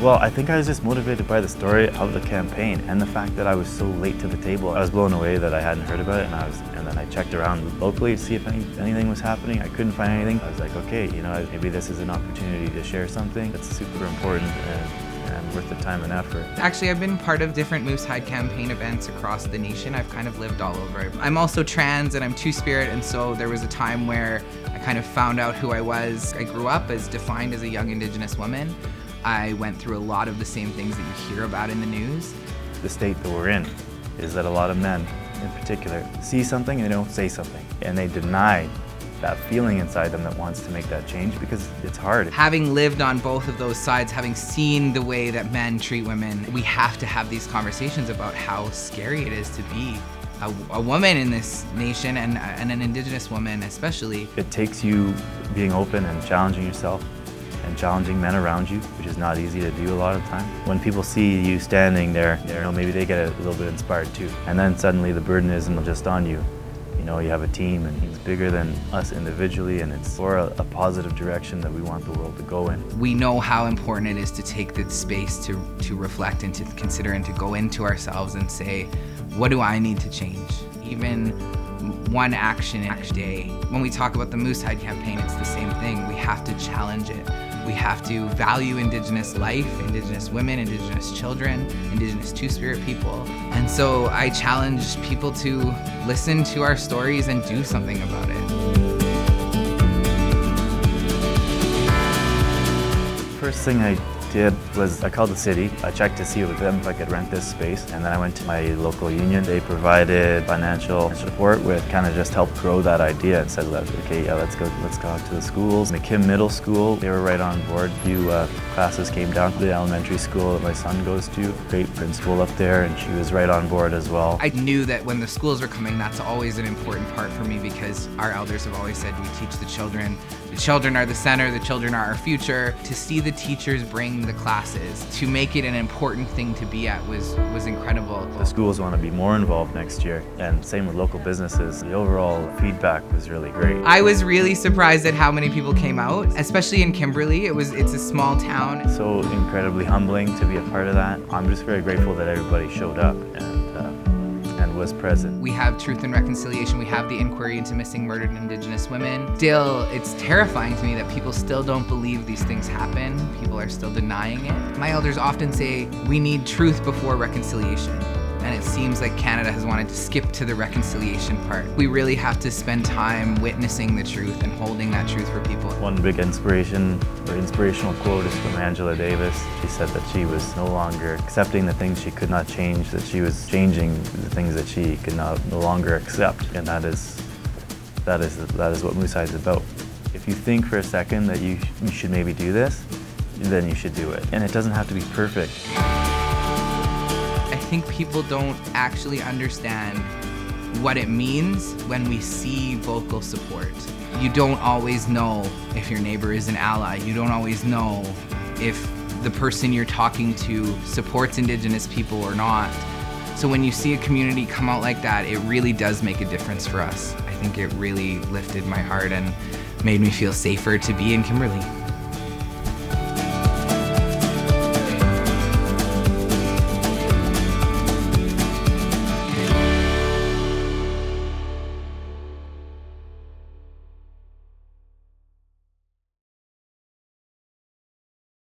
Well, I think I was just motivated by the story of the campaign and the fact that I was so late to the table. I was blown away that I hadn't heard about it, and then I checked around locally to see if anything was happening. I couldn't find anything. I was like, okay, maybe this is an opportunity to share something that's super important and worth the time and effort. Actually, I've been part of different Moose Hide campaign events across the nation. I've kind of lived all over. I'm also trans and I'm Two-Spirit, and so there was a time where I kind of found out who I was. I grew up as defined as a young Indigenous woman. I went through a lot of the same things that you hear about in the news. The state that we're in is that a lot of men, in particular, see something and they don't say something, and they deny that feeling inside them that wants to make that change because it's hard. Having lived on both of those sides, having seen the way that men treat women, we have to have these conversations about how scary it is to be a woman in this nation and an Indigenous woman especially. It takes you being open and challenging yourself and challenging men around you, which is not easy to do a lot of the time. When people see you standing there, maybe they get a little bit inspired too. And then suddenly the burden isn't just on you. You have a team, and it's bigger than us individually, and it's for a positive direction that we want the world to go in. We know how important it is to take the space to reflect and to consider and to go into ourselves and say, what do I need to change? Even one action each day. When we talk about the Moose Hide campaign, it's the same thing. We have to challenge it. We have to value Indigenous life, Indigenous women, Indigenous children, Indigenous Two-Spirit people. And so I challenge people to listen to our stories and do something about it. First thing I did was I called the city. I checked to see with them if I could rent this space, and then I went to my local union. They provided financial support with kind of just help grow that idea and said, okay, yeah, let's go out to the schools. McKim Middle School, they were right on board. A few classes came down to the elementary school that my son goes to. Great principal up there, and she was right on board as well. I knew that when the schools were coming, that's always an important part for me because our elders have always said we teach the children. The children are the center, the children are our future. To see the teachers bring the classes, to make it an important thing to be at was incredible. The schools want to be more involved next year, and same with local businesses. The overall feedback was really great. I was really surprised at how many people came out, especially in Kimberley. It's a small town. So incredibly humbling to be a part of that. I'm just very grateful that everybody showed up and was present. We have Truth and Reconciliation. We have the inquiry into missing murdered Indigenous women. Still, it's terrifying to me that people still don't believe these things happen. People are still denying it. My elders often say, we need truth before reconciliation. And it seems like Canada has wanted to skip to the reconciliation part. We really have to spend time witnessing the truth and holding that truth for people. One big inspirational quote is from Angela Davis. She said that she was no longer accepting the things she could not change, that she was changing the things that she could no longer accept. And that is what Moose Hide is about. If you think for a second that you should maybe do this, then you should do it. And it doesn't have to be perfect. I think people don't actually understand what it means when we see vocal support. You don't always know if your neighbor is an ally. You don't always know if the person you're talking to supports Indigenous people or not. So when you see a community come out like that, it really does make a difference for us. I think it really lifted my heart and made me feel safer to be in Kimberley.